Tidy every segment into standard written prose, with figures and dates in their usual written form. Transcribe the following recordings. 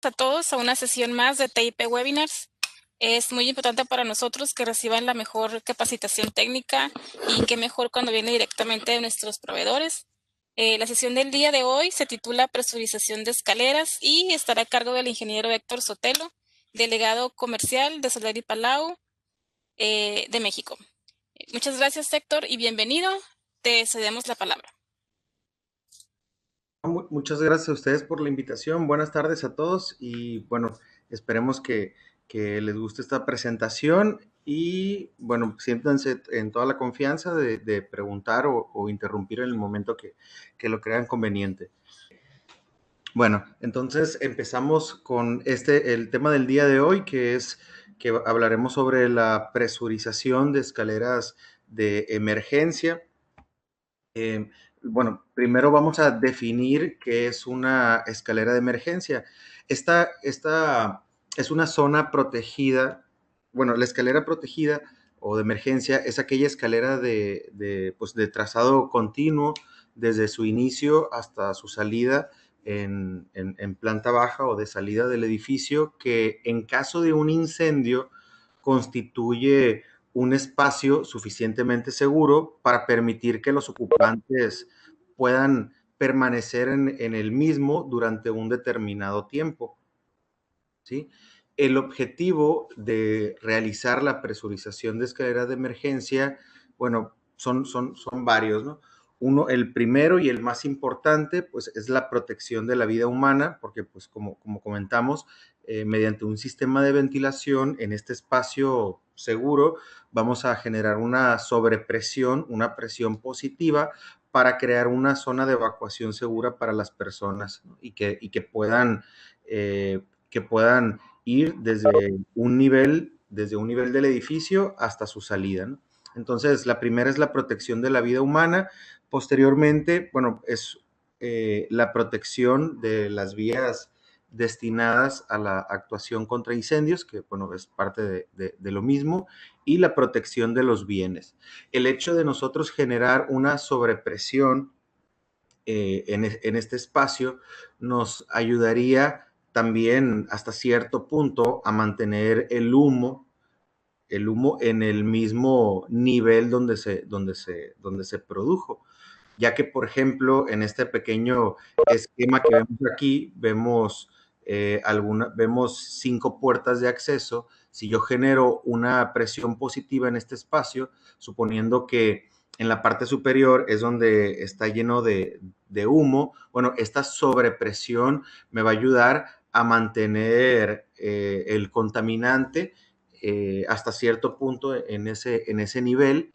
A todos a una sesión más de TIP Webinars. Es muy importante para nosotros que reciban la mejor capacitación técnica y qué mejor cuando viene directamente de nuestros proveedores. La sesión del día de hoy se titula Presurización de escaleras y estará a cargo del ingeniero Héctor Sotelo, delegado comercial de Soler y Palau de México. Muchas gracias, Héctor, y bienvenido. Te cedemos la palabra. Muchas gracias a ustedes por la invitación. Buenas tardes a todos y bueno, esperemos que les guste esta presentación y bueno, siéntanse en toda la confianza de preguntar o interrumpir en el momento que lo crean conveniente. Bueno, entonces empezamos con el tema del día de hoy, que es que hablaremos sobre la presurización de escaleras de emergencia. Bueno, primero vamos a definir qué es una escalera de emergencia. Esta es una zona protegida. Bueno, la escalera protegida o de emergencia es aquella escalera pues de trazado continuo desde su inicio hasta su salida en planta baja o de salida del edificio, que en caso de un incendio constituye un espacio suficientemente seguro para permitir que los ocupantes puedan permanecer en el mismo durante un determinado tiempo, ¿sí? El objetivo de realizar la presurización de escaleras de emergencia, bueno, son varios, ¿no? Uno, el primero y el más importante, pues es la protección de la vida humana, porque pues como comentamos, mediante un sistema de ventilación en este espacio seguro, vamos a generar una sobrepresión, una presión positiva para crear una zona de evacuación segura para las personas, ¿no? y que puedan ir desde un nivel del edificio hasta su salida, ¿no? Entonces, la primera es la protección de la vida humana. Posteriormente, bueno, es la protección de las vías destinadas a la actuación contra incendios, que bueno, es parte de lo mismo, y la protección de los bienes. El hecho de nosotros generar una sobrepresión en este espacio nos ayudaría también hasta cierto punto a mantener el humo en el mismo nivel donde se produjo, ya que, por ejemplo, en este pequeño esquema que vemos aquí, vemos 5 puertas de acceso. Si yo genero una presión positiva en este espacio, suponiendo que en la parte superior es donde está lleno de humo, bueno, esta sobrepresión me va a ayudar a mantener el contaminante hasta cierto punto en ese nivel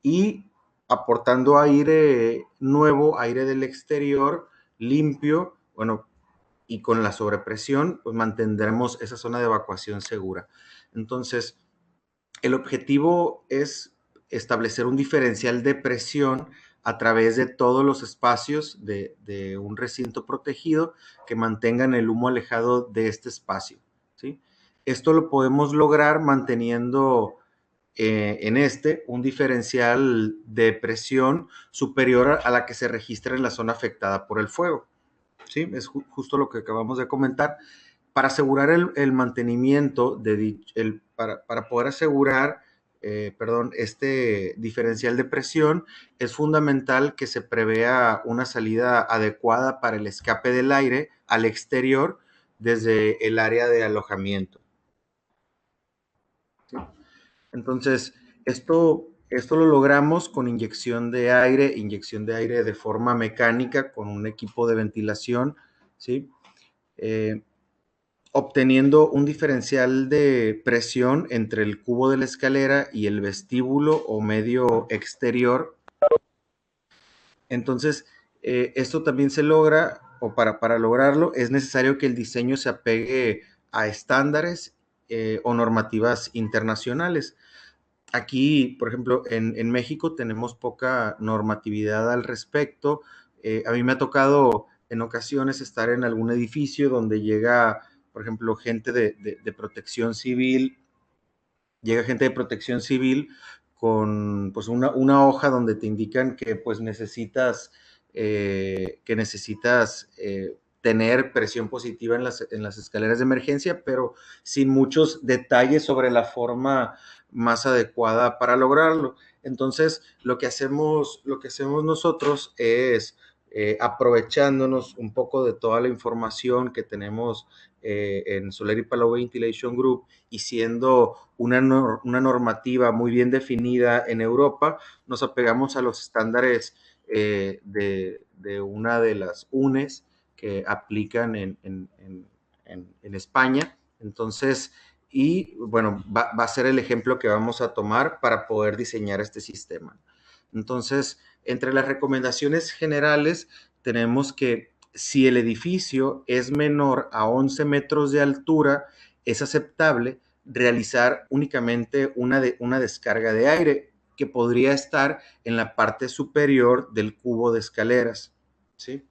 y aportando aire nuevo, aire del exterior, limpio, bueno, y con la sobrepresión, pues mantendremos esa zona de evacuación segura. Entonces, el objetivo es establecer un diferencial de presión a través de todos los espacios de un recinto protegido que mantengan el humo alejado de este espacio, ¿sí? Esto lo podemos lograr manteniendo un diferencial de presión superior a la que se registra en la zona afectada por el fuego, ¿sí? Es justo lo que acabamos de comentar. Para asegurar el mantenimiento, para poder asegurar, este diferencial de presión, es fundamental que se prevea una salida adecuada para el escape del aire al exterior desde el área de alojamiento, ¿sí? Entonces, esto lo logramos con inyección de aire de forma mecánica, con un equipo de ventilación, ¿sí? Eh, Obteniendo un diferencial de presión entre el cubo de la escalera y el vestíbulo o medio exterior. Entonces, esto también se logra, o para lograrlo, es necesario que el diseño se apegue a estándares o normativas internacionales. Aquí, por ejemplo, en México tenemos poca normatividad al respecto. A mí me ha tocado en ocasiones estar en algún edificio donde llega, por ejemplo, gente de protección civil, con pues una hoja donde te indican que pues necesitas tener presión positiva en las escaleras de emergencia, pero sin muchos detalles sobre la forma más adecuada para lograrlo. Entonces, lo que hacemos nosotros es, aprovechándonos un poco de toda la información que tenemos en Solari Palau Ventilation Group y siendo una normativa muy bien definida en Europa, nos apegamos a los estándares de una de las UNES que aplican en España. Entonces, y bueno, va a ser el ejemplo que vamos a tomar para poder diseñar este sistema. Entonces, entre las recomendaciones generales, tenemos que si el edificio es menor a 11 metros de altura, es aceptable realizar únicamente una descarga de aire que podría estar en la parte superior del cubo de escaleras, ¿sí?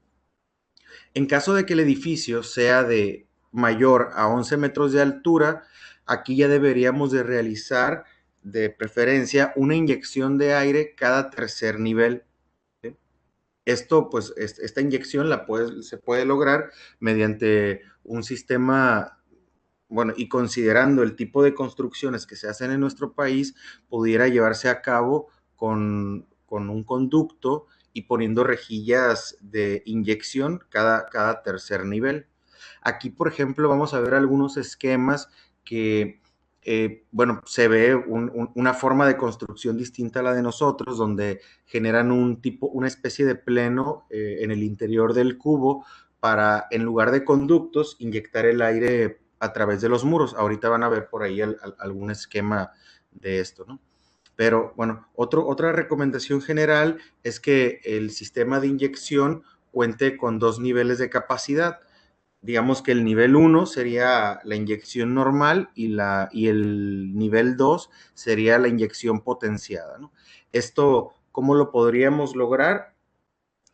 En caso de que el edificio sea de mayor a 11 metros de altura, aquí ya deberíamos de realizar de preferencia una inyección de aire cada tercer nivel. ¿Sí? Esto, pues, esta inyección se puede lograr mediante un sistema, bueno, y considerando el tipo de construcciones que se hacen en nuestro país, pudiera llevarse a cabo con un conducto y poniendo rejillas de inyección cada tercer nivel. Aquí, por ejemplo, vamos a ver algunos esquemas que, bueno, se ve una forma de construcción distinta a la de nosotros, donde generan una especie de pleno en el interior del cubo para, en lugar de conductos, inyectar el aire a través de los muros. Ahorita van a ver por ahí algún esquema de esto, ¿no? Pero bueno, otra recomendación general es que el sistema de inyección cuente con dos niveles de capacidad. Digamos que el nivel 1 sería la inyección normal y el nivel 2 sería la inyección potenciada, ¿no? Esto, ¿cómo lo podríamos lograr?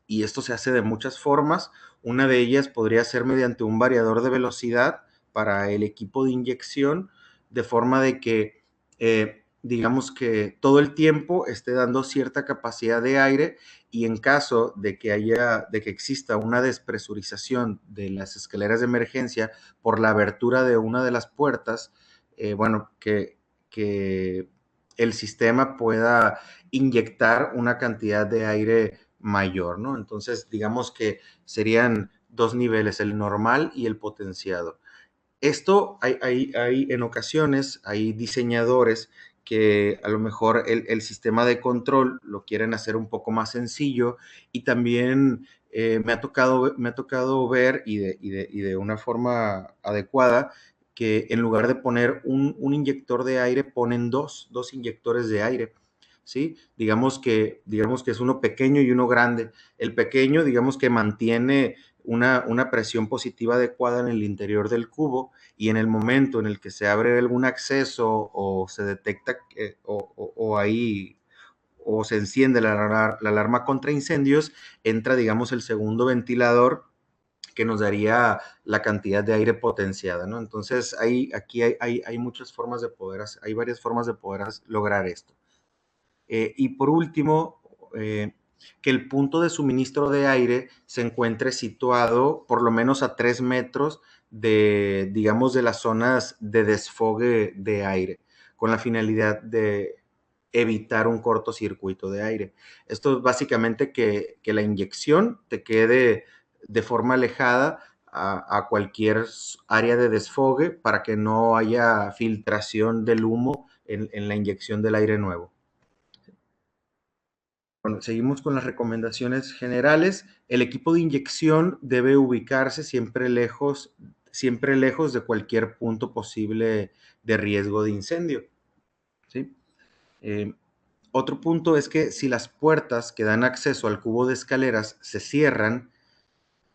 Y esto se hace de muchas formas. Una de ellas podría ser mediante un variador de velocidad para el equipo de inyección, de forma de que, digamos que todo el tiempo esté dando cierta capacidad de aire y en caso de que exista una despresurización de las escaleras de emergencia por la abertura de una de las puertas, bueno, que el sistema pueda inyectar una cantidad de aire mayor, ¿no? Entonces, digamos que serían dos niveles, el normal y el potenciado. Esto hay en ocasiones, hay diseñadores que a lo mejor el sistema de control lo quieren hacer un poco más sencillo y también me ha tocado ver y de una forma adecuada que en lugar de poner un inyector de aire, ponen dos inyectores de aire. ¿Sí? Digamos que es uno pequeño y uno grande. El pequeño, digamos que mantiene una presión positiva adecuada en el interior del cubo y en el momento en el que se abre algún acceso o se detecta o se enciende la alarma contra incendios, entra, digamos, el segundo ventilador que nos daría la cantidad de aire potenciada, ¿no? Entonces, hay muchas formas de poder hacer, hay varias formas de poder lograr esto. Y por último, que el punto de suministro de aire se encuentre situado por lo menos a 3 metros de, digamos, de las zonas de desfogue de aire, con la finalidad de evitar un cortocircuito de aire. Esto es básicamente que la inyección te quede de forma alejada a cualquier área de desfogue para que no haya filtración del humo en la inyección del aire nuevo. Bueno, seguimos con las recomendaciones generales. El equipo de inyección debe ubicarse siempre lejos de cualquier punto posible de riesgo de incendio. ¿Sí? Eh, Otro punto es que si las puertas que dan acceso al cubo de escaleras se cierran,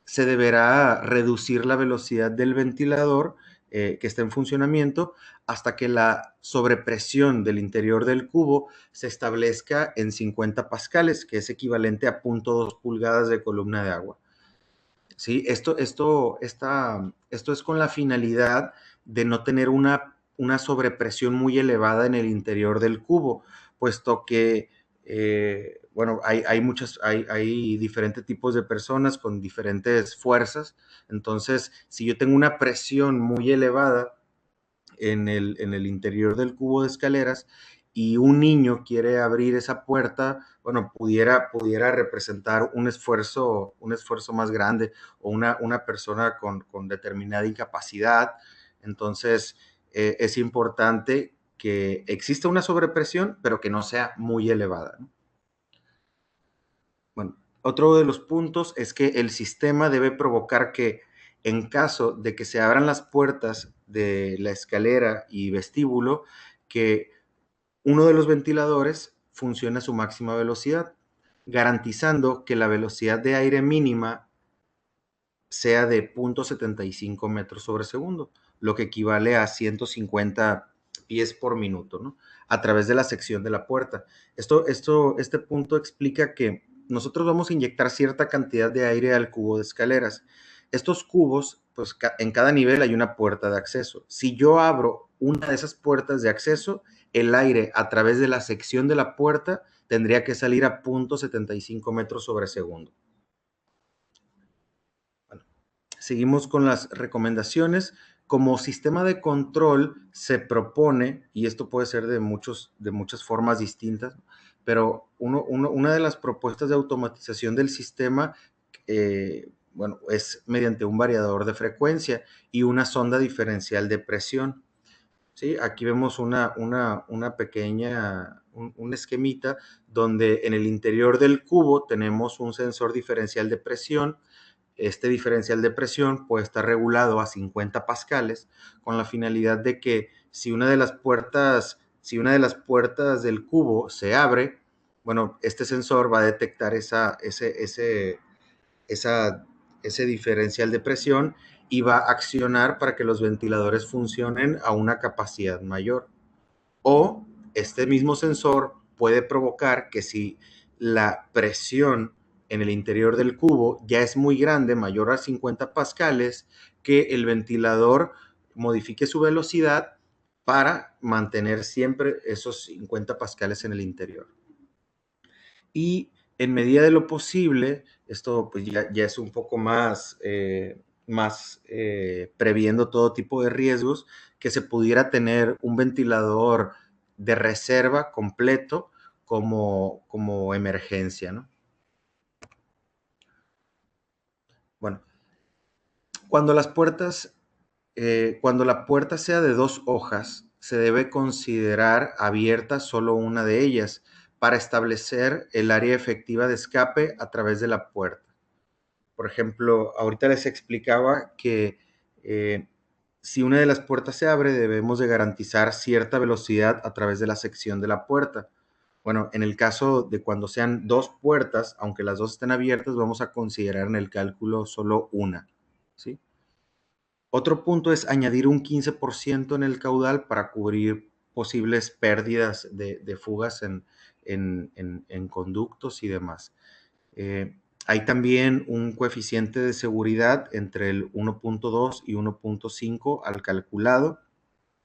se deberá reducir la velocidad del ventilador que está en funcionamiento hasta que la sobrepresión del interior del cubo se establezca en 50 pascales, que es equivalente a 0.2 pulgadas de columna de agua. ¿Sí? Esto es con la finalidad de no tener una sobrepresión muy elevada en el interior del cubo, puesto que bueno, hay diferentes tipos de personas con diferentes fuerzas. Entonces, si yo tengo una presión muy elevada en el interior del cubo de escaleras y un niño quiere abrir esa puerta, bueno, pudiera representar un esfuerzo más grande o una persona con determinada incapacidad. Entonces, es importante que exista una sobrepresión, pero que no sea muy elevada, ¿no? Bueno, otro de los puntos es que el sistema debe provocar que en caso de que se abran las puertas de la escalera y vestíbulo, que uno de los ventiladores funcione a su máxima velocidad, garantizando que la velocidad de aire mínima sea de 0.75 metros sobre segundo, lo que equivale a 150 pies por minuto, ¿no? A través de la sección de la puerta. Este punto explica que nosotros vamos a inyectar cierta cantidad de aire al cubo de escaleras. Estos cubos, pues en cada nivel hay una puerta de acceso. Si yo abro una de esas puertas de acceso, el aire a través de la sección de la puerta tendría que salir a 0.75 metros sobre segundo. Seguimos con las recomendaciones. Como sistema de control se propone, y esto puede ser de muchas formas distintas, pero una de las propuestas de automatización del sistema, bueno, es mediante un variador de frecuencia y una sonda diferencial de presión. ¿Sí? Aquí vemos una pequeña, un esquemita donde en el interior del cubo tenemos un sensor diferencial de presión. Este diferencial de presión puede estar regulado a 50 pascales con la finalidad de que si una de las puertas del cubo se abre, bueno, este sensor va a detectar esa, ese diferencial de presión y va a accionar para que los ventiladores funcionen a una capacidad mayor. O este mismo sensor puede provocar que si la presión en el interior del cubo ya es muy grande, mayor a 50 pascales, que el ventilador modifique su velocidad para mantener siempre esos 50 pascales en el interior. Y en medida de lo posible, esto pues ya es un poco más previendo todo tipo de riesgos, que se pudiera tener un ventilador de reserva completo como emergencia, ¿no? Bueno, cuando las puertas, cuando la puerta sea de 2 hojas, se debe considerar abierta solo una de ellas para establecer el área efectiva de escape a través de la puerta. Por ejemplo, ahorita les explicaba que eh, si una de las puertas se abre, debemos de garantizar cierta velocidad a través de la sección de la puerta. Bueno, en el caso de cuando sean 2 puertas, aunque las dos estén abiertas, vamos a considerar en el cálculo solo una, ¿sí? Otro punto es añadir un 15% en el caudal para cubrir posibles pérdidas de fugas en conductos y demás. Hay también un coeficiente de seguridad entre el 1.2 y 1.5 al calculado.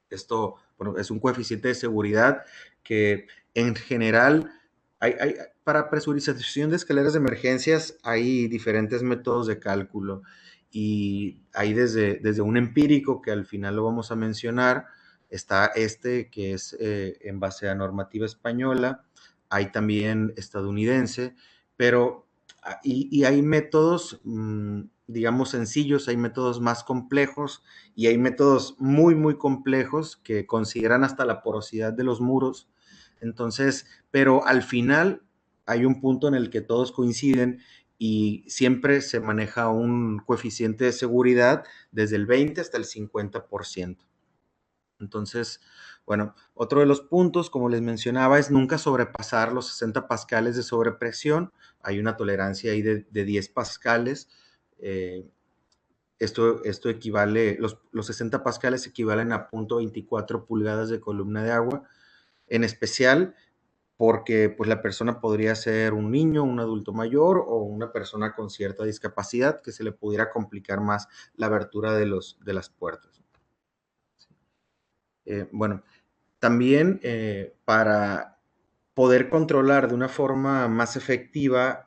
Esto, bueno, es un coeficiente de seguridad que en general, para presurización de escaleras de emergencias hay diferentes métodos de cálculo y hay desde un empírico que al final lo vamos a mencionar, está este que es en base a normativa española, hay también estadounidense, pero y hay métodos, digamos, sencillos, hay métodos más complejos y hay métodos muy, muy complejos que consideran hasta la porosidad de los muros. Entonces, pero al final hay un punto en el que todos coinciden y siempre se maneja un coeficiente de seguridad desde el 20 hasta el 50%. Entonces, bueno, otro de los puntos, como les mencionaba, es nunca sobrepasar los 60 pascales de sobrepresión. Hay una tolerancia ahí de 10 pascales. Eh, esto equivale, los 60 pascales equivalen a 0.24 pulgadas de columna de agua, en especial porque pues la persona podría ser un niño, un adulto mayor o una persona con cierta discapacidad que se le pudiera complicar más la abertura de las puertas. Bueno, también poder controlar de una forma más efectiva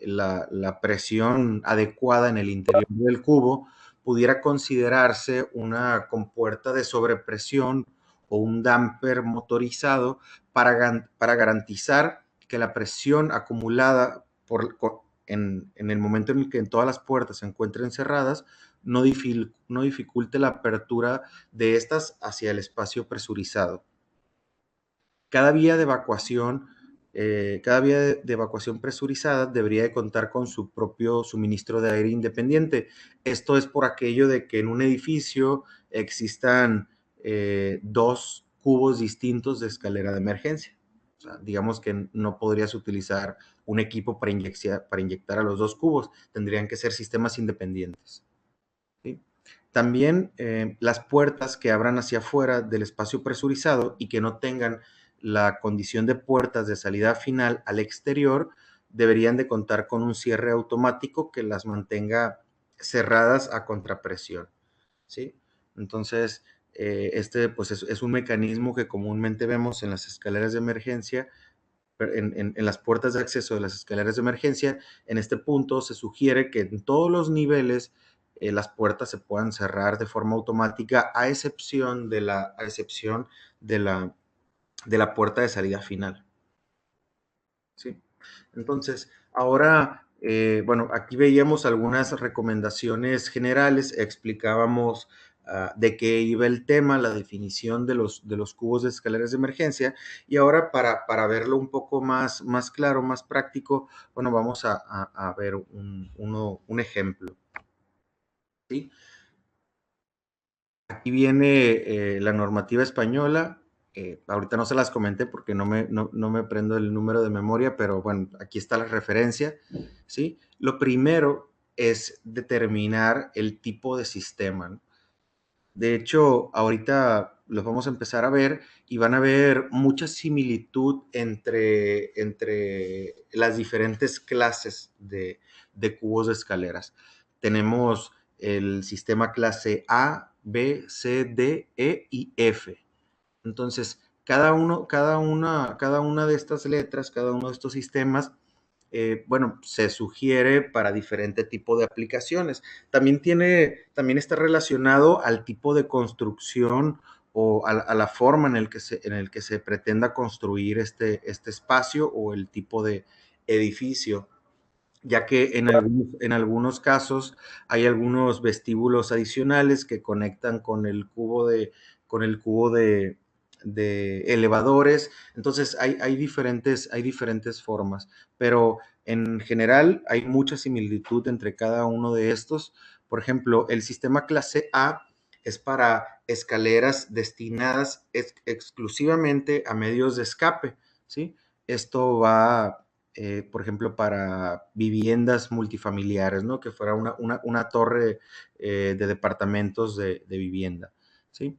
la presión adecuada en el interior del cubo, pudiera considerarse una compuerta de sobrepresión o un damper motorizado para garantizar que la presión acumulada en el momento en el que todas las puertas se encuentren cerradas no dificulte la apertura de estas hacia el espacio presurizado. Cada vía de evacuación, cada vía de evacuación presurizada debería de contar con su propio suministro de aire independiente. Esto es por aquello de que en un edificio existan dos cubos distintos de escalera de emergencia. O sea, digamos que no podrías utilizar un equipo para inyectar a los dos cubos, tendrían que ser sistemas independientes. ¿Sí? También las puertas que abran hacia afuera del espacio presurizado y que no tengan la condición de puertas de salida final al exterior deberían de contar con un cierre automático que las mantenga cerradas a contrapresión. ¿Sí? Entonces, este pues es un mecanismo que comúnmente vemos en las escaleras de emergencia, en las puertas de acceso de las escaleras de emergencia. En este punto se sugiere que en todos los niveles las puertas se puedan cerrar de forma automática a excepción de la puerta de salida final. ¿Sí? Entonces, ahora, bueno, aquí veíamos algunas recomendaciones generales, explicábamos de qué iba el tema, la definición de los cubos de escaleras de emergencia, y ahora para verlo un poco más claro, más práctico, bueno, vamos a ver un ejemplo. ¿Sí? Aquí viene la normativa española. Ahorita no se las comenté porque no me prendo el número de memoria, pero bueno, aquí está la referencia. ¿Sí? Lo primero es determinar el tipo de sistema, ¿no? De hecho, ahorita los vamos a empezar a ver y van a ver mucha similitud entre las diferentes clases de cubos de escaleras. Tenemos el sistema clase A, B, C, D, E y F. Entonces, cada una de estas letras, cada uno de estos sistemas, bueno, se sugiere para diferente tipo de aplicaciones. También está relacionado al tipo de construcción o a la forma en el que se pretenda construir este espacio o el tipo de edificio, ya que en algunos casos hay algunos vestíbulos adicionales que conectan con el cubo de elevadores. Entonces hay diferentes formas, pero en general hay mucha similitud entre cada uno de estos. Por ejemplo, el sistema clase A es para escaleras destinadas exclusivamente a medios de escape, ¿sí? Esto va, por ejemplo, para viviendas multifamiliares, ¿no? Que fuera una torre de departamentos de vivienda, ¿sí?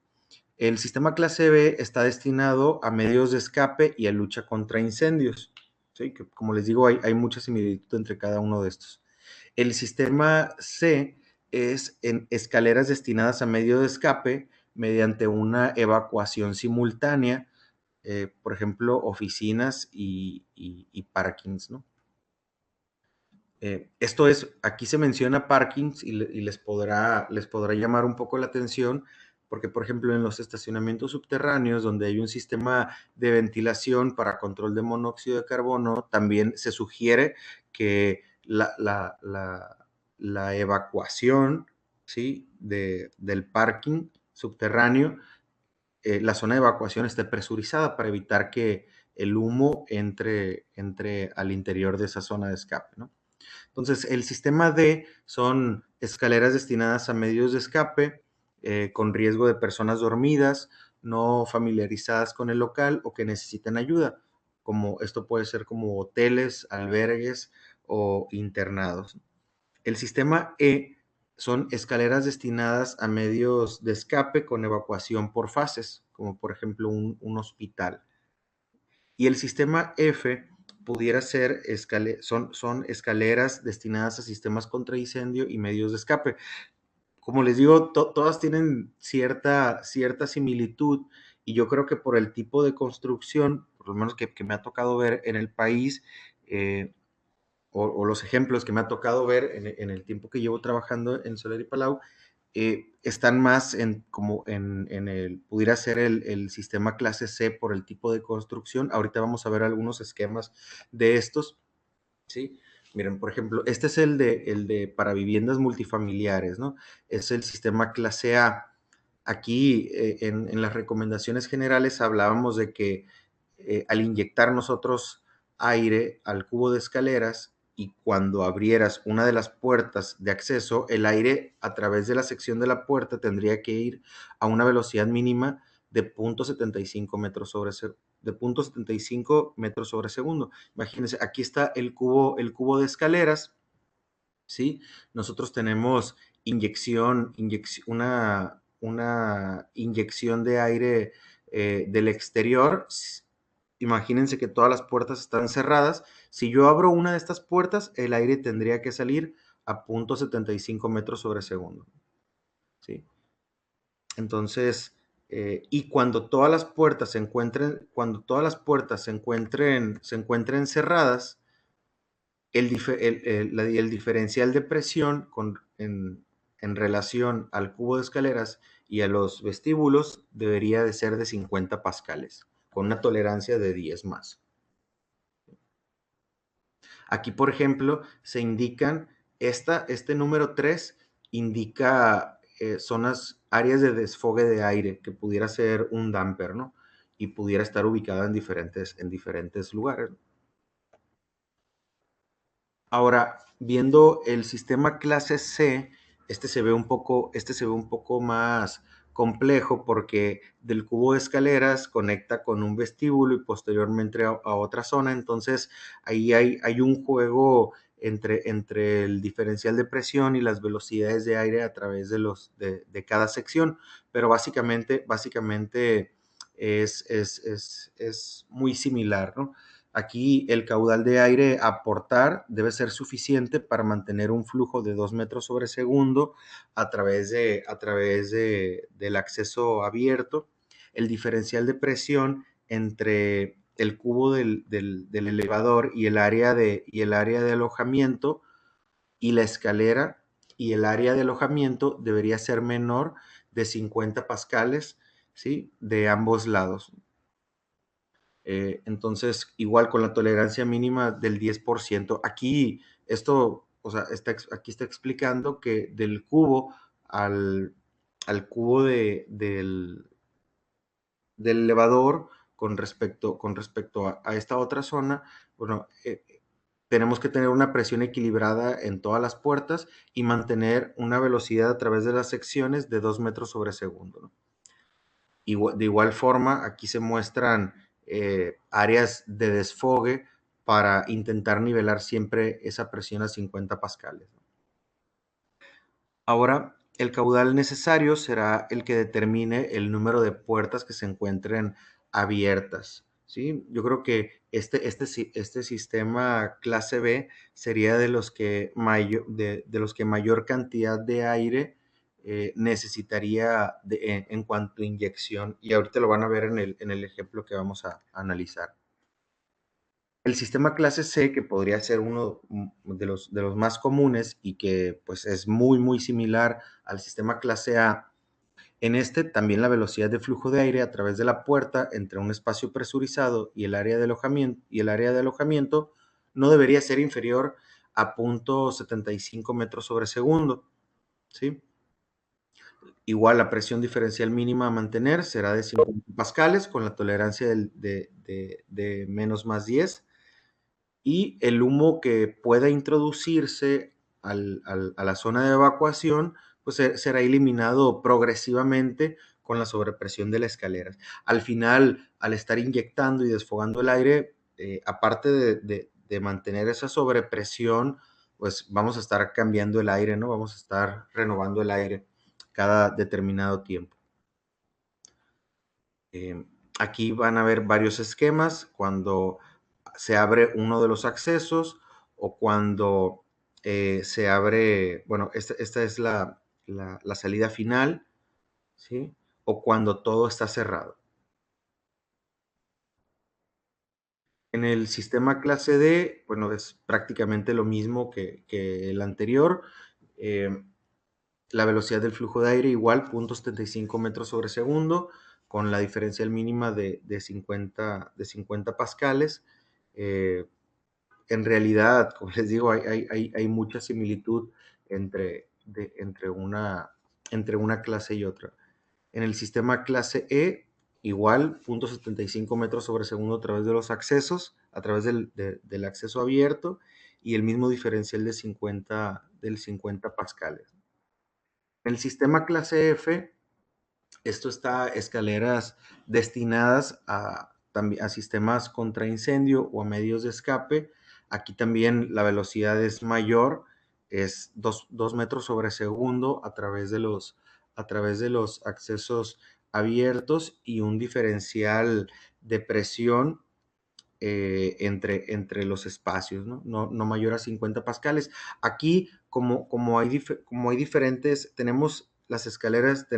El sistema clase B está destinado a medios de escape y a lucha contra incendios, ¿sí? Que, como les digo, hay mucha similitud entre cada uno de estos. El sistema C es en escaleras destinadas a medio de escape mediante una evacuación simultánea, por ejemplo, oficinas y parkings, ¿no? Aquí se menciona parkings y les podrá llamar un poco la atención porque, por ejemplo, en los estacionamientos subterráneos, donde hay un sistema de ventilación para control de monóxido de carbono, también se sugiere que la evacuación, ¿sí? Del parking subterráneo, la zona de evacuación esté presurizada para evitar que el humo entre al interior de esa zona de escape, ¿no? Entonces, el sistema D son escaleras destinadas a medios de escape con riesgo de personas dormidas, no familiarizadas con el local o que necesitan ayuda, como esto puede ser como hoteles, albergues o internados. El sistema E son escaleras destinadas a medios de escape con evacuación por fases, como por ejemplo un hospital. Y el sistema F pudiera ser, son escaleras destinadas a sistemas contra incendio y medios de escape. Como les digo, todas tienen cierta similitud y yo creo que por el tipo de construcción, por lo menos que me ha tocado ver en el país, o los ejemplos que me ha tocado ver en el tiempo que llevo trabajando en Soler y Palau, están más como en el, pudiera ser el sistema clase C por el tipo de construcción. Ahorita vamos a ver algunos esquemas de estos, ¿sí? Miren, por ejemplo, este es el de para viviendas multifamiliares, ¿no? Es el sistema clase A. Aquí en las recomendaciones generales hablábamos de que al inyectar nosotros aire al cubo de escaleras y cuando abrieras una de las puertas de acceso, el aire a través de la sección de la puerta tendría que ir a una velocidad mínima de 0.75 metros de 0.75 metros sobre segundo. Imagínense, aquí está el cubo de escaleras, ¿sí? Nosotros tenemos una inyección de aire del exterior. Imagínense que todas las puertas están cerradas. Si yo abro una de estas puertas, el aire tendría que salir a 0.75 metros sobre segundo, ¿sí? Entonces, y cuando todas las puertas se encuentren cerradas, el diferencial de presión en relación al cubo de escaleras y a los vestíbulos debería de ser de 50 pascales, con una tolerancia de 10 más. Aquí, por ejemplo, se indican, este número 3 indica zonas, áreas de desfogue de aire, que pudiera ser un damper, ¿no? Y pudiera estar ubicada en diferentes lugares. Ahora, viendo el sistema clase C, este se ve un poco más complejo porque del cubo de escaleras conecta con un vestíbulo y posteriormente a otra zona. Entonces, ahí hay un juego entre el diferencial de presión y las velocidades de aire a través de cada sección. Pero básicamente es muy similar, ¿no? Aquí el caudal de aire a aportar debe ser suficiente para mantener un flujo de 2 metros sobre segundo del acceso abierto. El diferencial de presión entre el cubo del elevador y el área de alojamiento y la escalera y el área de alojamiento debería ser menor de 50 pascales, ¿sí? De ambos lados. Entonces, igual con la tolerancia mínima del 10%. Aquí, o sea, aquí está explicando que del cubo al cubo del elevador con respecto a esta otra zona, bueno, tenemos que tener una presión equilibrada en todas las puertas y mantener una velocidad a través de las secciones de 2 metros sobre segundo, ¿no? De igual forma, aquí se muestran áreas de desfogue para intentar nivelar siempre esa presión a 50 pascales. Ahora, el caudal necesario será el que determine el número de puertas que se encuentren abiertas, ¿sí? Yo creo que este sistema clase B sería de los que mayor cantidad de aire necesitaría en cuanto a inyección, y ahorita lo van a ver en el ejemplo que vamos a analizar. El sistema clase C, que podría ser uno de los más comunes y que pues es muy, muy similar al sistema clase A, en este también la velocidad de flujo de aire a través de la puerta entre un espacio presurizado y el área de alojamiento no debería ser inferior a 0.75 metros sobre segundo, ¿sí? Igual la presión diferencial mínima a mantener será de 50 pascales con la tolerancia de menos más 10, y el humo que pueda introducirse a la zona de evacuación pues será eliminado progresivamente con la sobrepresión de las escaleras. Al final, al estar inyectando y desfogando el aire, aparte de mantener esa sobrepresión, pues vamos a estar cambiando el aire, ¿no? Vamos a estar renovando el aire cada determinado tiempo. Aquí van a ver varios esquemas cuando se abre uno de los accesos o cuando se abre, bueno, esta es la salida final, ¿sí? O cuando todo está cerrado. En el sistema clase D, bueno, es prácticamente lo mismo que el anterior. La velocidad del flujo de aire igual, 0.75 metros sobre segundo, con la diferencial mínima de 50 pascales. Eh, en realidad, como les digo, hay mucha similitud entre, entre una clase y otra. En el sistema clase E, igual, 0.75 metros sobre segundo a través de los accesos, a través del acceso abierto, y el mismo diferencial del 50 pascales. En el sistema clase F, esto está escaleras destinadas a sistemas contra incendio o a medios de escape. Aquí también la velocidad es mayor, es 2 metros sobre segundo a través de los accesos abiertos y un diferencial de presión entre los espacios, ¿no? No mayor a 50 pascales. Aquí, como hay diferentes, tenemos las escaleras de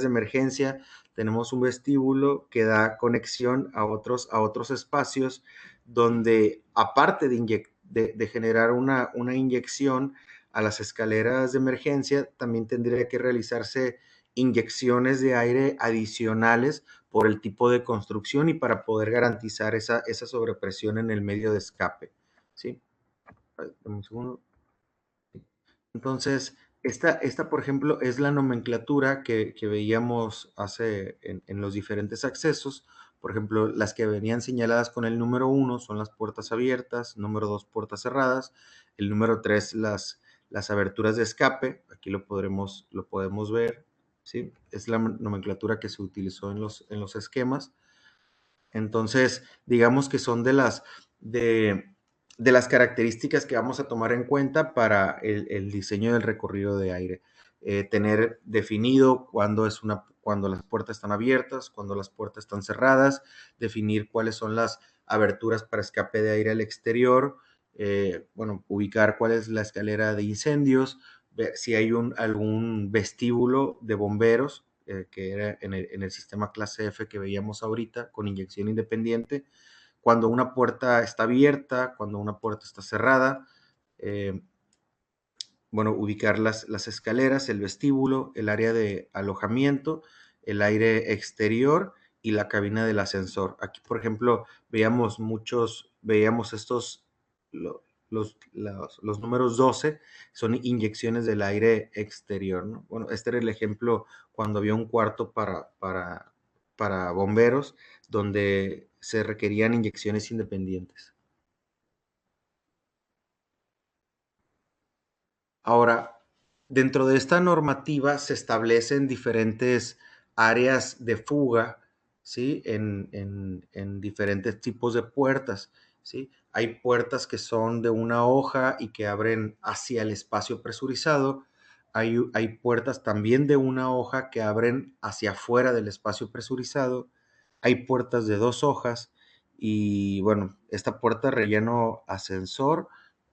emergencia, tenemos un vestíbulo que da conexión a otros espacios donde, aparte de generar una inyección a las escaleras de emergencia, también tendría que realizarse inyecciones de aire adicionales por el tipo de construcción y para poder garantizar esa sobrepresión en el medio de escape. ¿Sí? Un segundo. Entonces, por ejemplo, es la nomenclatura que veíamos en los diferentes accesos. Por ejemplo, las que venían señaladas con el número 1 son las puertas abiertas, número 2 puertas cerradas, el número 3 las aberturas de escape, aquí lo podemos ver, ¿sí? Es la nomenclatura que se utilizó en los esquemas. Entonces, digamos que son de, de las características que vamos a tomar en cuenta para el diseño del recorrido de aire. Tener definido cuando las puertas están abiertas, cuando las puertas están cerradas, definir cuáles son las aberturas para escape de aire al exterior, bueno, ubicar cuál es la escalera de incendios, ver si hay algún vestíbulo de bomberos, que era en el sistema clase F que veíamos ahorita, con inyección independiente, cuando una puerta está abierta, cuando una puerta está cerrada, eh, bueno, ubicar las escaleras, el vestíbulo, el área de alojamiento, el aire exterior y la cabina del ascensor. Aquí, por ejemplo, veíamos estos, los números 12 son inyecciones del aire exterior, ¿no? Bueno, este era el ejemplo cuando había un cuarto para bomberos donde se requerían inyecciones independientes. Ahora, dentro de esta normativa se establecen diferentes áreas de fuga, ¿sí? En diferentes tipos de puertas, ¿sí? Hay puertas que son de una hoja y que abren hacia el espacio presurizado. Hay puertas también de una hoja que abren hacia afuera del espacio presurizado. Hay puertas de 2 hojas y, bueno, esta puerta relleno ascensor,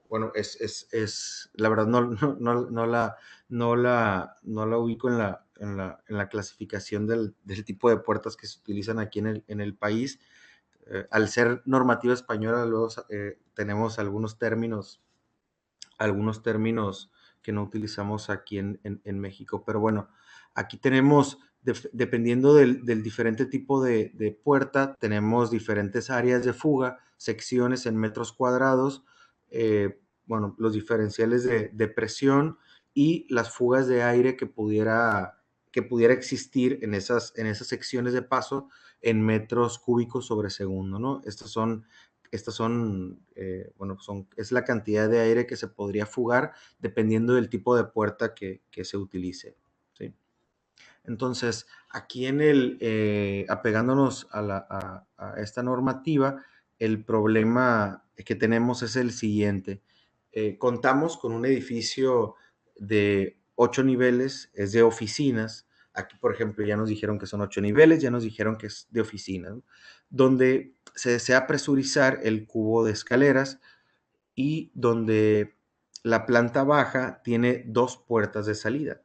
bueno, la verdad no la ubico en la clasificación del tipo de puertas que se utilizan aquí en el país. Al ser normativa española, luego tenemos algunos términos que no utilizamos aquí en México. Pero bueno, aquí tenemos, dependiendo del diferente tipo de puerta, tenemos diferentes áreas de fuga, secciones en metros cuadrados, bueno, los diferenciales de presión y las fugas de aire que pudiera existir en esas secciones de paso en metros cúbicos sobre segundo, ¿no? Bueno, es la cantidad de aire que se podría fugar dependiendo del tipo de puerta que se utilice, ¿sí? Entonces, aquí apegándonos a esta normativa, el problema que tenemos es el siguiente. Contamos con un edificio de 8 niveles, es de oficinas. Aquí, por ejemplo, ya nos dijeron que son 8 niveles, ya nos dijeron que es de oficinas, ¿no? Donde se desea presurizar el cubo de escaleras y donde la planta baja tiene 2 puertas de salida.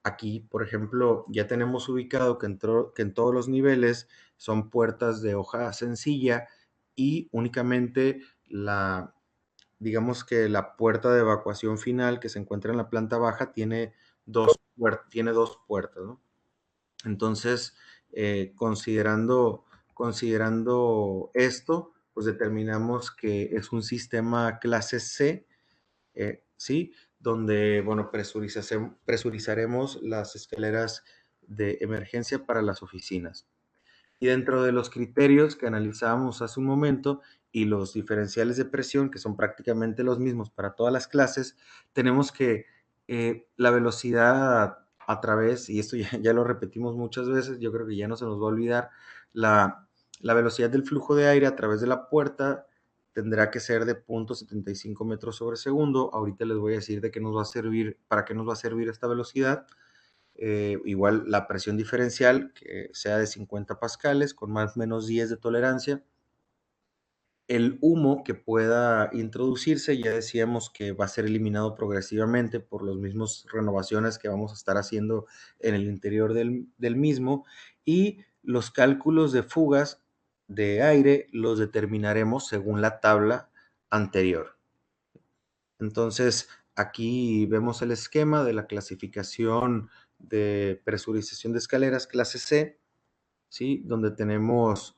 Aquí, por ejemplo, ya tenemos ubicado que en todos los niveles son puertas de hoja sencilla y únicamente digamos que la puerta de evacuación final que se encuentra en la planta baja tiene tiene dos puertas, ¿no? Entonces, considerando esto, pues determinamos que es un sistema clase C, ¿sí? Donde, bueno, presurizaremos las escaleras de emergencia para las oficinas. Y dentro de los criterios que analizábamos hace un momento y los diferenciales de presión, que son prácticamente los mismos para todas las clases, tenemos que la velocidad a través, y esto ya lo repetimos muchas veces, yo creo que ya no se nos va a olvidar, la velocidad del flujo de aire a través de la puerta tendrá que ser de 0.75 metros sobre segundo. Ahorita les voy a decir de qué nos va a servir, para qué nos va a servir esta velocidad. Igual la presión diferencial, que sea de 50 pascales, con más o menos 10 de tolerancia. El humo que pueda introducirse, ya decíamos que va a ser eliminado progresivamente por los mismos renovaciones que vamos a estar haciendo en el interior del mismo. Y los cálculos de fugas de aire los determinaremos según la tabla anterior. Entonces, aquí vemos el esquema de la clasificación de presurización de escaleras clase C, ¿sí? Donde tenemos,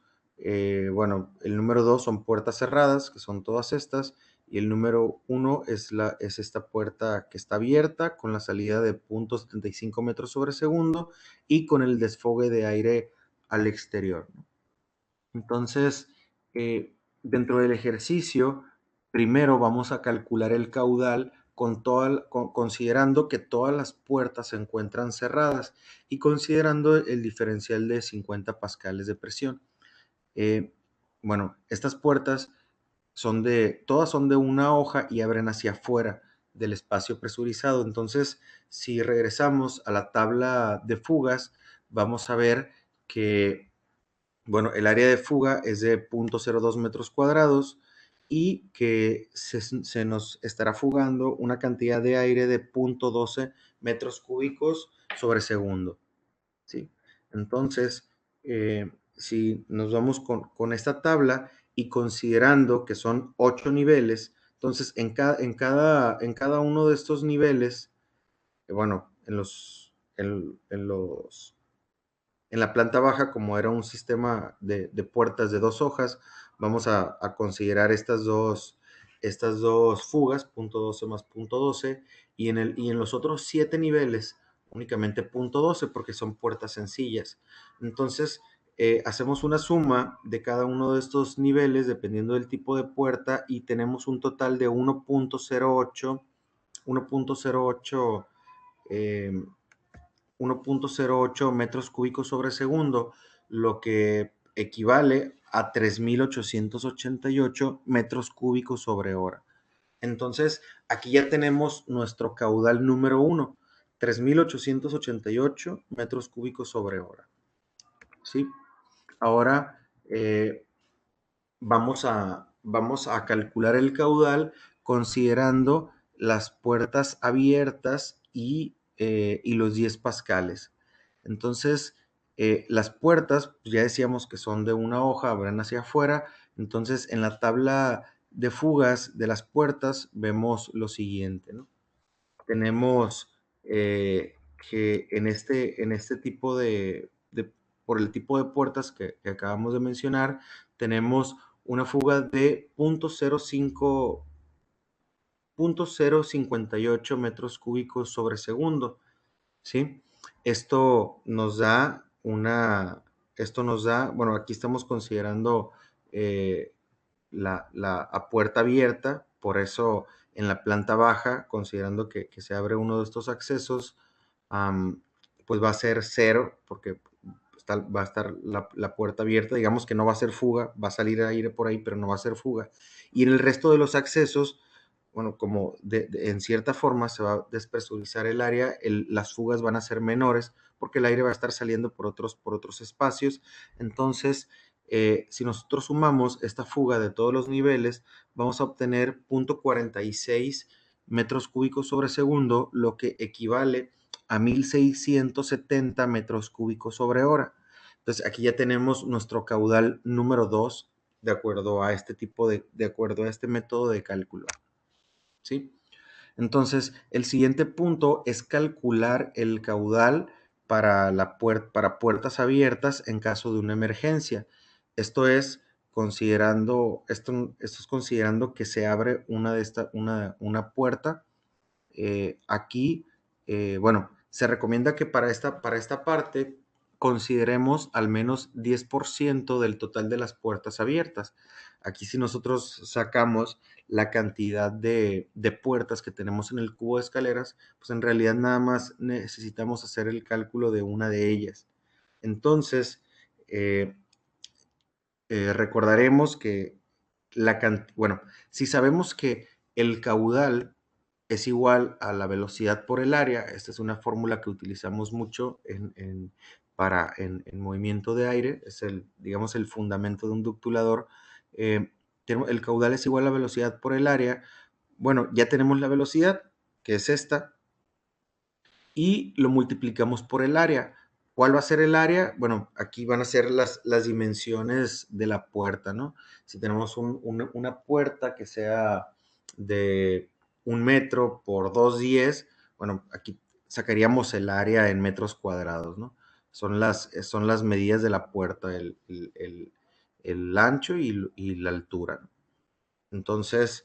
bueno, el número 2 son puertas cerradas, que son todas estas, y el número 1 es esta puerta que está abierta con la salida de 0.75 metros sobre segundo y con el desfogue de aire al exterior. Entonces, dentro del ejercicio, primero vamos a calcular el caudal considerando que todas las puertas se encuentran cerradas y considerando el diferencial de 50 pascales de presión. Bueno, estas puertas todas son de una hoja y abren hacia afuera del espacio presurizado. Entonces, si regresamos a la tabla de fugas, vamos a ver que, bueno, el área de fuga es de 0.02 metros cuadrados y que se nos estará fugando una cantidad de aire de 0.12 metros cúbicos sobre segundo, ¿sí? Entonces, si nos vamos con esta tabla y considerando que son 8 niveles, entonces en cada uno de estos niveles, bueno, en la planta baja, como era un sistema de puertas de dos hojas, vamos a considerar estas dos fugas, punto 12 más punto 12, y en los otros 7 niveles, únicamente punto 12, porque son puertas sencillas. Entonces, hacemos una suma de cada uno de estos niveles, dependiendo del tipo de puerta, y tenemos un total de 1.08 eh, 1.08 metros cúbicos sobre segundo, lo que equivale a 3.888 metros cúbicos sobre hora. Entonces, aquí ya tenemos nuestro caudal número 1, 3.888 metros cúbicos sobre hora. ¿Sí? Ahora vamos a calcular el caudal considerando las puertas abiertas y los 10 pascales. Entonces, las puertas, pues ya decíamos que son de una hoja, abren hacia afuera. Entonces, en la tabla de fugas de las puertas vemos lo siguiente, ¿no? Tenemos que en este tipo por el tipo de puertas que acabamos de mencionar, tenemos una fuga de 0.058 metros cúbicos sobre segundo, ¿sí? Esto nos da bueno, aquí estamos considerando eh, a puerta abierta, por eso en la planta baja, considerando que se abre uno de estos accesos, pues va a ser cero, porque va a estar la puerta abierta, digamos que no va a ser fuga, va a salir aire por ahí, pero no va a ser fuga. Y en el resto de los accesos, bueno, como en cierta forma se va a despresurizar el área, las fugas van a ser menores porque el aire va a estar saliendo por otros espacios. Entonces, si nosotros sumamos esta fuga de todos los niveles, vamos a obtener 0.46 metros cúbicos sobre segundo, lo que equivale a 1.670 metros cúbicos sobre hora. Entonces, aquí ya tenemos nuestro caudal número 2 de acuerdo a este de acuerdo a este método de cálculo, ¿sí? Entonces, el siguiente punto es calcular el caudal para puertas abiertas en caso de una emergencia. Esto es esto es considerando que se abre una puerta. Aquí, bueno, se recomienda que para esta parte consideremos al menos 10% del total de las puertas abiertas. Aquí si nosotros sacamos la cantidad de puertas que tenemos en el cubo de escaleras, pues en realidad nada más necesitamos hacer el cálculo de una de ellas. Entonces, eh, recordaremos que bueno, si sabemos que el caudal es igual a la velocidad por el área, esta es una fórmula que utilizamos mucho en movimiento de aire, es digamos, el fundamento de un ductulador. Eh, el caudal es igual a la velocidad por el área. Bueno, ya tenemos la velocidad, que es esta, y lo multiplicamos por el área. ¿Cuál va a ser el área? Bueno, aquí van a ser las dimensiones de la puerta, ¿no? Si tenemos una puerta que sea de 1 metro por 2,10, bueno, aquí sacaríamos el área en metros cuadrados, ¿no? Son las medidas de la puerta, el ancho y la altura, ¿no? Entonces,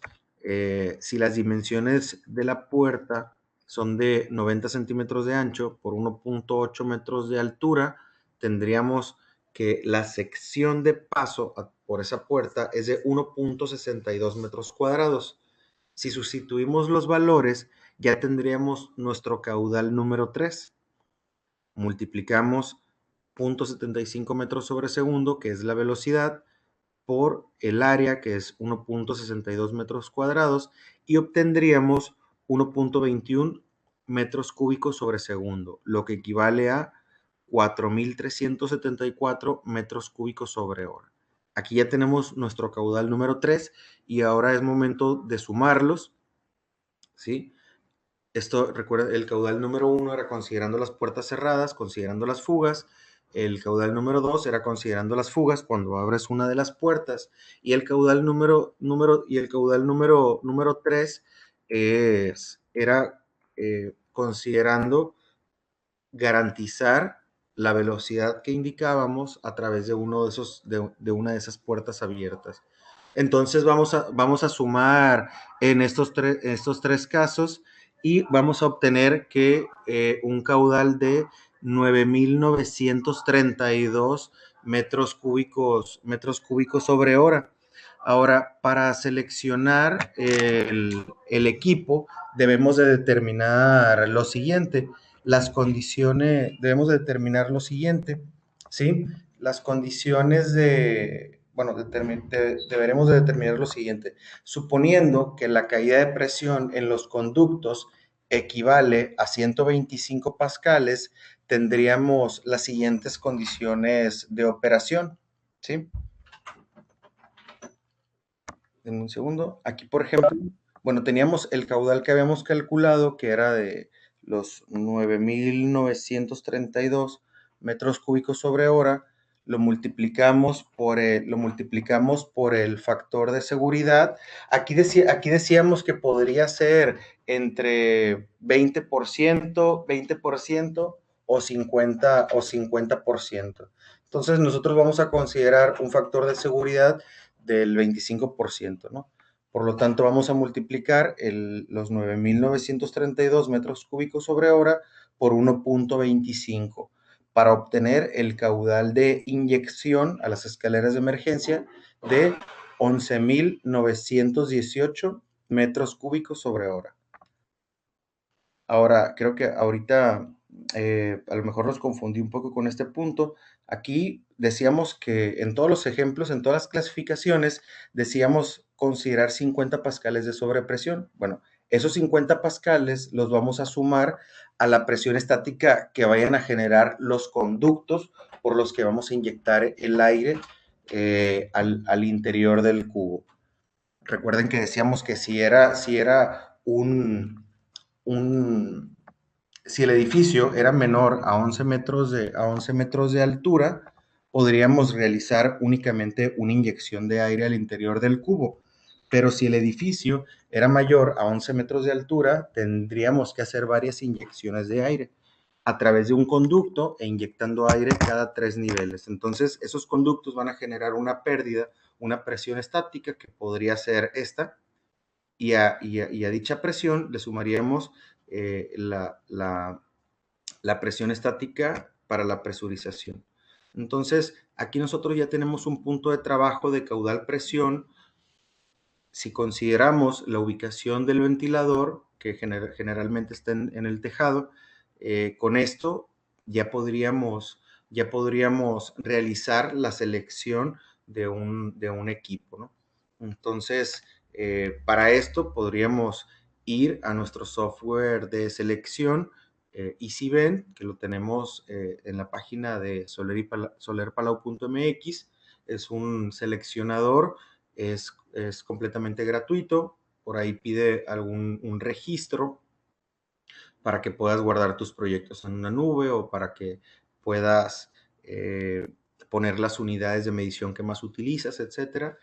si las dimensiones de la puerta son de 90 centímetros de ancho por 1,8 metros de altura, tendríamos que la sección de paso por esa puerta es de 1,62 metros cuadrados. Si sustituimos los valores, ya tendríamos nuestro caudal número 3. Multiplicamos 0,75 metros sobre segundo, que es la velocidad, por el área, que es 1,62 metros cuadrados, y obtendríamos 1,21 metros cúbicos sobre segundo, lo que equivale a 4,374 metros cúbicos sobre hora. Aquí ya tenemos nuestro caudal número 3 y ahora es momento de sumarlos, ¿sí? Esto, recuerda, el caudal número 1 era considerando las puertas cerradas, considerando las fugas. El caudal número 2 era considerando las fugas cuando abres una de las puertas. Y el caudal número 3 era considerando garantizar la velocidad que indicábamos a través de de una de esas puertas abiertas. Entonces vamos a sumar en estos tres casos y vamos a obtener que un caudal de 9,932 metros cúbicos sobre hora. Ahora, para seleccionar el equipo, debemos de determinar lo siguiente. Debemos de determinar lo siguiente, ¿sí? Las condiciones bueno, deberemos de determinar lo siguiente. Suponiendo que la caída de presión en los conductos equivale a 125 pascales, tendríamos las siguientes condiciones de operación, ¿sí? En un segundo. Aquí, por ejemplo, bueno, teníamos el caudal que habíamos calculado, que era de los 9,932 metros cúbicos sobre hora, lo multiplicamos por el factor de seguridad. Aquí decíamos que podría ser entre 20% o 50%. Entonces, nosotros vamos a considerar un factor de seguridad del 25%, ¿no? Por lo tanto, vamos a multiplicar los 9,932 metros cúbicos sobre hora por 1,25 para obtener el caudal de inyección a las escaleras de emergencia de 11,918 metros cúbicos sobre hora. Ahora, creo que ahorita a lo mejor los confundí un poco con este punto. Aquí decíamos que en todos los ejemplos, en todas las clasificaciones, decíamos considerar 50 pascales de sobrepresión. Bueno, esos 50 pascales los vamos a sumar a la presión estática que vayan a generar los conductos por los que vamos a inyectar el aire al interior del cubo. Recuerden que decíamos que si era si el edificio era menor a 11 metros de altura, podríamos realizar únicamente una inyección de aire al interior del cubo. Pero si el edificio era mayor a 11 metros de altura, tendríamos que hacer varias inyecciones de aire a través de un conducto e inyectando aire cada 3 niveles. Entonces, esos conductos van a generar una pérdida, una presión estática que podría ser esta, y a dicha presión le sumaríamos la presión estática para la presurización. Entonces, aquí nosotros ya tenemos un punto de trabajo de caudal presión. Si consideramos la ubicación del ventilador, que generalmente está en el tejado, con esto ya podríamos, ya podríamos realizar la selección de un equipo, ¿no? Entonces, para esto podríamos ir a nuestro software de selección, EasyVent, que lo tenemos en la página de solerpalau.mx. Es un seleccionador, es completamente gratuito. Por ahí pide un registro para que puedas guardar tus proyectos en una nube o para que puedas poner las unidades de medición que más utilizas, etcétera.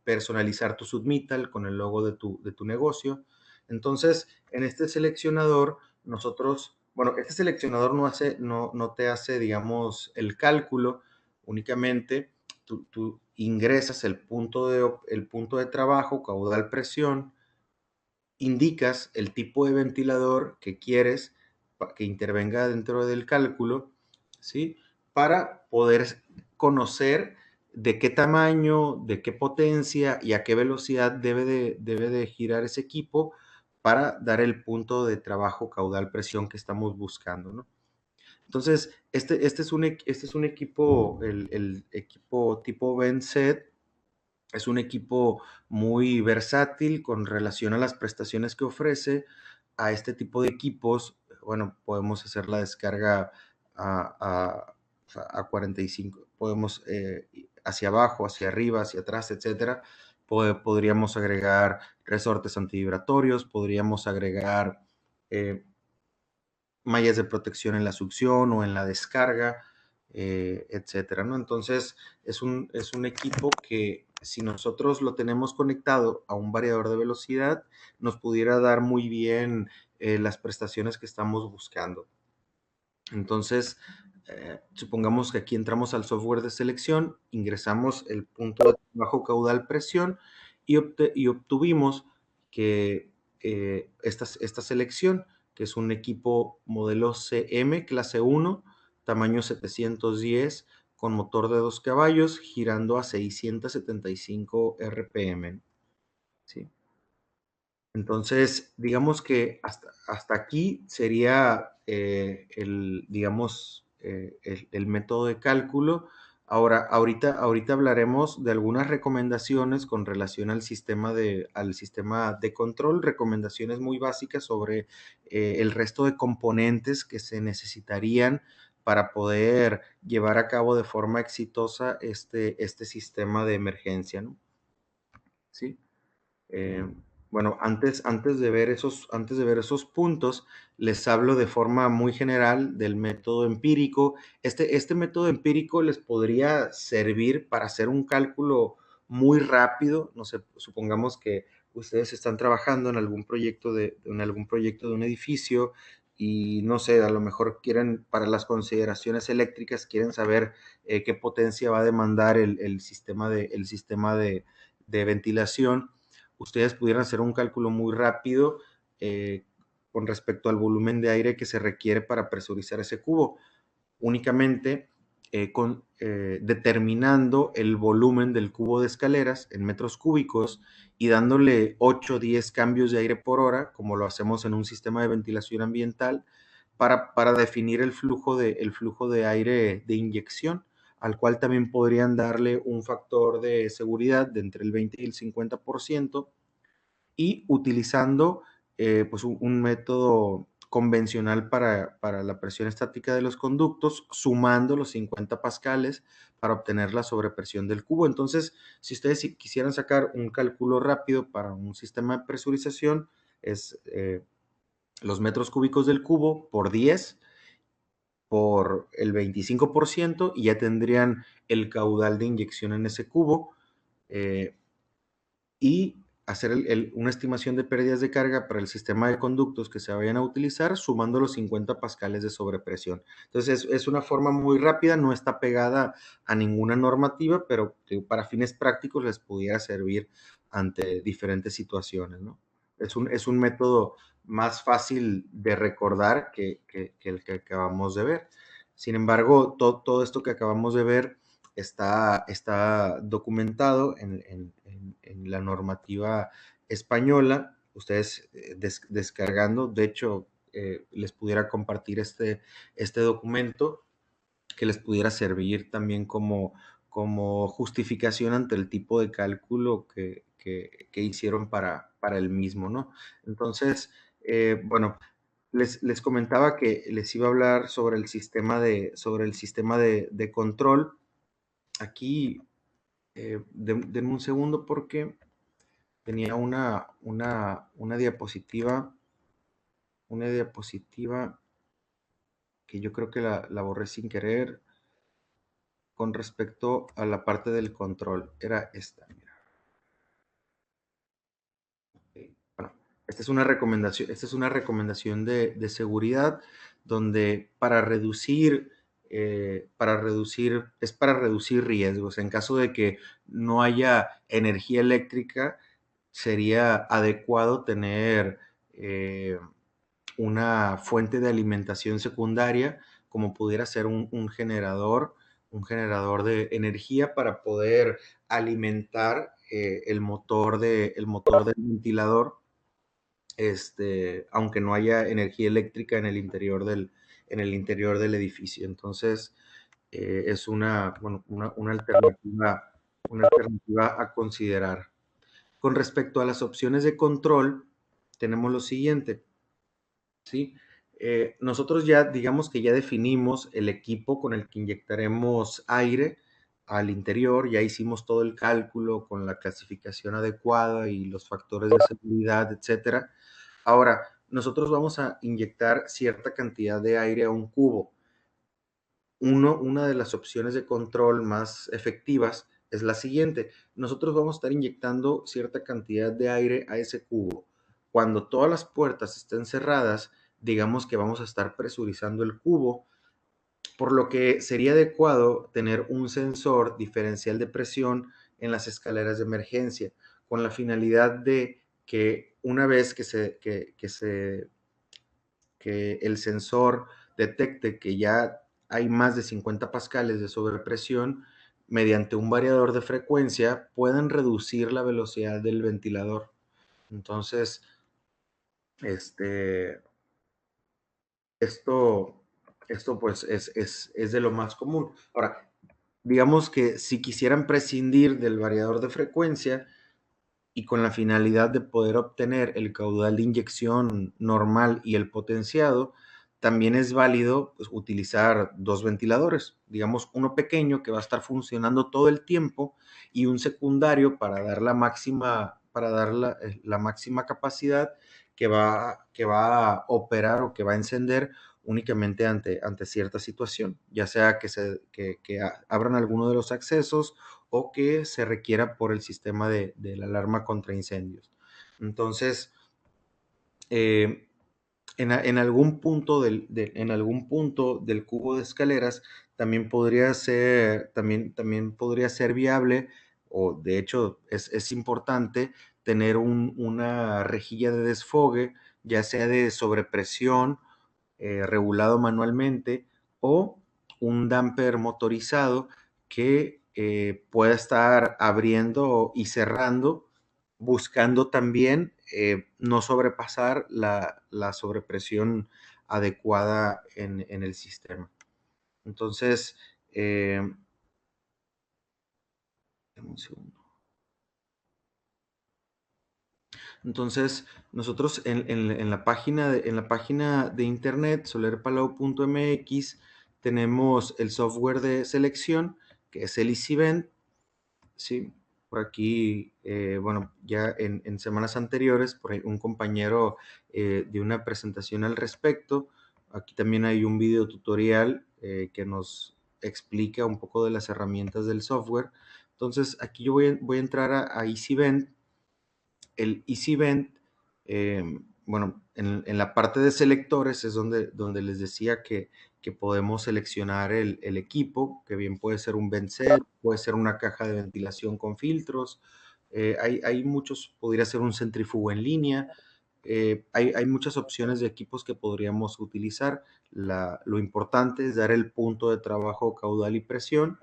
Personalizar tu submittal con el logo de tu negocio. Entonces, en este seleccionador, este seleccionador no te hace, digamos, el cálculo, únicamente tú ingresas el punto de trabajo, caudal, presión, indicas el tipo de ventilador que quieres que intervenga dentro del cálculo, ¿sí? Para poder conocer de qué tamaño, de qué potencia y a qué velocidad debe de girar ese equipo para dar el punto de trabajo caudal presión que estamos buscando, ¿no? Entonces, este es un equipo, el equipo tipo Venset. Es un equipo muy versátil con relación a las prestaciones que ofrece. A este tipo de equipos, bueno, podemos hacer la descarga a 45, podemos hacia abajo, hacia arriba, hacia atrás, etcétera. Podríamos agregar resortes antivibratorios, podríamos agregar eh, mallas de protección en la succión o en la descarga, etcétera, ¿no? Entonces, es un equipo que, si nosotros lo tenemos conectado a un variador de velocidad, nos pudiera dar muy bien las prestaciones que estamos buscando. Entonces, supongamos que aquí entramos al software de selección, ingresamos el punto de bajo caudal presión y obtuvimos que esta selección, que es un equipo modelo CM clase 1, tamaño 710, con motor de 2 caballos, girando a 675 RPM, ¿sí? Entonces, digamos que hasta aquí sería digamos, el método de cálculo. Ahora, ahorita hablaremos de algunas recomendaciones con relación al sistema de control, recomendaciones muy básicas sobre el resto de componentes que se necesitarían para poder llevar a cabo de forma exitosa este sistema de emergencia, ¿no? ¿Sí? Eh, bueno, antes de ver esos puntos, les hablo de forma muy general del método empírico. Este método empírico les podría servir para hacer un cálculo muy rápido. No sé, supongamos que ustedes están trabajando en algún proyecto de un edificio y no sé, a lo mejor quieren, para las consideraciones eléctricas, quieren saber qué potencia va a demandar el sistema de ventilación. Ustedes pudieran hacer un cálculo muy rápido eh, con respecto al volumen de aire que se requiere para presurizar ese cubo, únicamente determinando el volumen del cubo de escaleras en metros cúbicos y dándole 8 o 10 cambios de aire por hora, como lo hacemos en un sistema de ventilación ambiental, para definir el flujo de aire de inyección, al cual también podrían darle un factor de seguridad de entre el 20 y el 50%, y utilizando pues un método convencional para la presión estática de los conductos, sumando los 50 pascales para obtener la sobrepresión del cubo. Entonces, si ustedes quisieran sacar un cálculo rápido para un sistema de presurización, es los metros cúbicos del cubo por 10, por el 25% y ya tendrían el caudal de inyección en ese cubo. Y hacer una estimación de pérdidas de carga para el sistema de conductos que se vayan a utilizar, sumando los 50 pascales de sobrepresión. Entonces, es una forma muy rápida, no está pegada a ninguna normativa, pero que para fines prácticos les pudiera servir ante diferentes situaciones, ¿no? Es un método más fácil de recordar que el que acabamos de ver. Sin embargo, todo esto que acabamos de ver está documentado en la normativa española. Ustedes descargando, de hecho, les pudiera compartir este documento que les pudiera servir también como justificación ante el tipo de cálculo que hicieron para el mismo, ¿no? Entonces, bueno, les comentaba que les iba a hablar sobre el sistema de control. Aquí, denme un segundo porque tenía una diapositiva que yo creo que la borré sin querer con respecto a la parte del control. Era esta, mira. Bueno, esta es una recomendación de seguridad donde es para reducir riesgos. En caso de que no haya energía eléctrica, sería adecuado tener una fuente de alimentación secundaria, como pudiera ser un generador de energía para poder alimentar el motor del ventilador, aunque no haya energía eléctrica en el interior del edificio. Entonces, es bueno, una alternativa a considerar. Con respecto a las opciones de control, tenemos lo siguiente, ¿sí? Nosotros ya, digamos que ya definimos el equipo con el que inyectaremos aire al interior, ya hicimos todo el cálculo con la clasificación adecuada y los factores de seguridad, etcétera. Ahora, nosotros vamos a inyectar cierta cantidad de aire a un cubo. Una de las opciones de control más efectivas es la siguiente. Nosotros vamos a estar inyectando cierta cantidad de aire a ese cubo. Cuando todas las puertas estén cerradas, digamos que vamos a estar presurizando el cubo, por lo que sería adecuado tener un sensor diferencial de presión en las escaleras de emergencia, con la finalidad de que una vez que el sensor detecte que ya hay más de 50 pascales de sobrepresión, mediante un variador de frecuencia puedan reducir la velocidad del ventilador. Entonces, este, esto, esto pues es de lo más común. Ahora, digamos que si quisieran prescindir del variador de frecuencia, y con la finalidad de poder obtener el caudal de inyección normal y el potenciado, también es válido pues, utilizar dos ventiladores, digamos uno pequeño que va a estar funcionando todo el tiempo y un secundario para dar la máxima capacidad que va a operar o que va a encender únicamente ante cierta situación, ya sea que abran alguno de los accesos o que se requiera por el sistema de la alarma contra incendios. Entonces, eh, en algún punto en algún punto del cubo de escaleras también podría ser viable, o de hecho es importante tener una rejilla de desfogue, ya sea de sobrepresión, regulado manualmente, o un damper motorizado que pueda estar abriendo y cerrando, buscando también no sobrepasar la sobrepresión adecuada en el sistema. Entonces, un segundo. Entonces, nosotros en la página de internet solerpalau.mx tenemos el software de selección, que es el EasyVent, ¿sí? Por aquí, bueno, ya en semanas anteriores, por ahí un compañero dio una presentación al respecto. aquí también hay un video tutorial que nos explica un poco de las herramientas del software. Entonces, aquí yo voy a entrar a EasyVent. El EasyVent, bueno, en la parte de selectores es donde les decía que podemos seleccionar el equipo, que bien puede ser un vent set, puede ser una caja de ventilación con filtros, hay muchos, podría ser un centrífugo en línea, hay muchas opciones de equipos que podríamos utilizar. Lo importante es dar el punto de trabajo, caudal y presión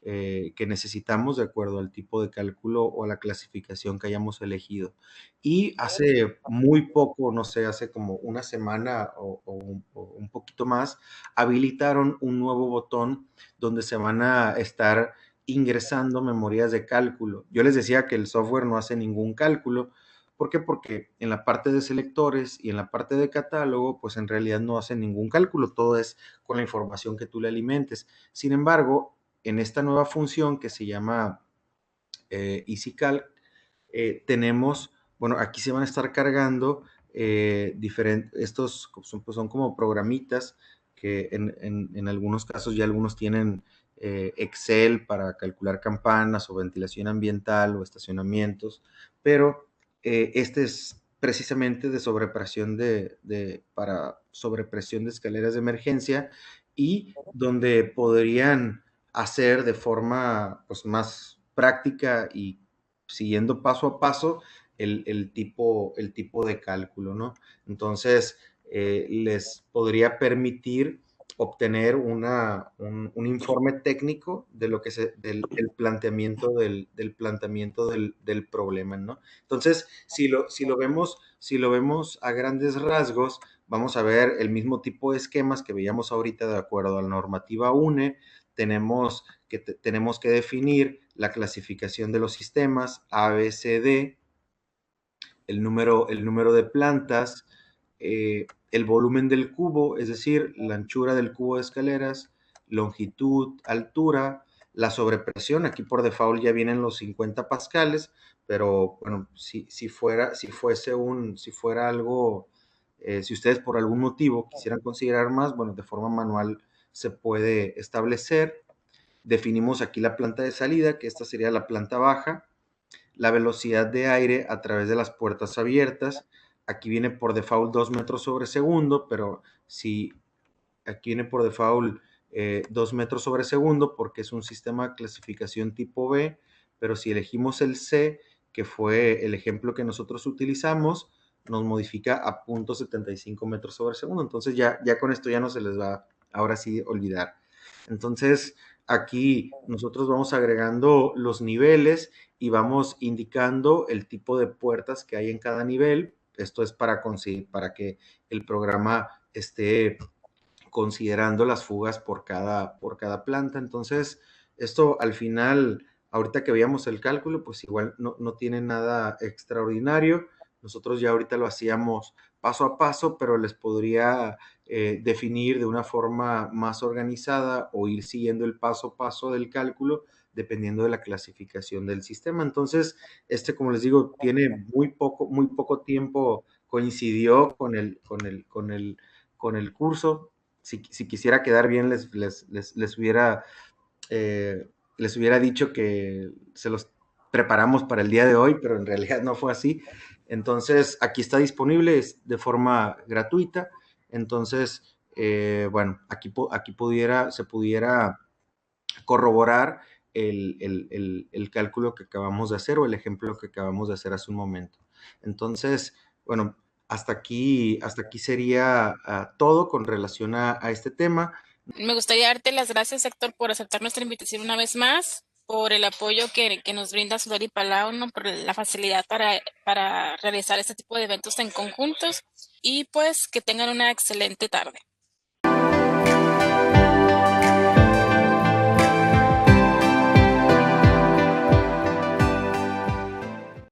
que necesitamos de acuerdo al tipo de cálculo o a la clasificación que hayamos elegido. Y hace muy poco, no sé, hace como una semana o un poquito más, habilitaron un nuevo botón donde se van a estar ingresando memorias de cálculo. Yo les decía que el software no hace ningún cálculo. ¿Por qué? Porque en la parte de selectores y en la parte de catálogo, pues en realidad no hace ningún cálculo, todo es con la información que tú le alimentes. Sin embargo, en esta nueva función que se llama EasyCalc, tenemos, bueno, aquí se van a estar cargando estos son como programitas que en algunos casos ya algunos tienen Excel para calcular campanas o ventilación ambiental o estacionamientos, pero este es precisamente de sobrepresión para sobrepresión de escaleras de emergencia y donde podrían hacer de forma pues, más práctica y siguiendo paso a paso el tipo de cálculo, ¿no? Entonces, les podría permitir obtener un informe técnico de lo que del planteamiento del problema, ¿no? Entonces, si lo vemos a grandes rasgos, vamos a ver el mismo tipo de esquemas que veíamos ahorita de acuerdo a la normativa UNE. Tenemos que definir la clasificación de los sistemas A, B, C, D, el número de plantas, el volumen del cubo, es decir, la anchura del cubo de escaleras, longitud, altura, la sobrepresión, aquí por default ya vienen los 50 pascales, pero bueno, si fuera algo, si ustedes por algún motivo quisieran considerar más, bueno, de forma manual se puede establecer. Definimos aquí la planta de salida, que esta sería la planta baja, la velocidad de aire a través de las puertas abiertas. Aquí viene por default 2 metros sobre segundo, pero si aquí viene por default 2 metros sobre segundo porque es un sistema de clasificación tipo B, pero si elegimos el C, que fue el ejemplo que nosotros utilizamos, nos modifica a 0.75 metros sobre segundo. Entonces ya con esto ya no se les va ahora sí olvidar. Entonces aquí nosotros vamos agregando los niveles y vamos indicando el tipo de puertas que hay en cada nivel. Esto es para que el programa esté considerando las fugas por cada planta. Entonces, esto al final, ahorita que veíamos el cálculo, pues igual no tiene nada extraordinario. Nosotros ya ahorita lo hacíamos paso a paso, pero les podría definir de una forma más organizada o ir siguiendo el paso a paso del cálculo dependiendo de la clasificación del sistema. Entonces, como les digo, tiene muy poco tiempo, coincidió con el curso. Si quisiera quedar bien, les hubiera dicho que se los preparamos para el día de hoy, pero en realidad no fue así. Entonces, aquí está disponible, es de forma gratuita. Entonces, bueno, se pudiera corroborar el cálculo que acabamos de hacer o el ejemplo que acabamos de hacer hace un momento. Entonces, bueno, hasta aquí sería todo con relación a este tema. Me gustaría darte las gracias, Héctor, por aceptar nuestra invitación una vez más, por el apoyo que nos brinda Sudor y Palau, ¿no? Por la facilidad para realizar este tipo de eventos en conjuntos y pues que tengan una excelente tarde.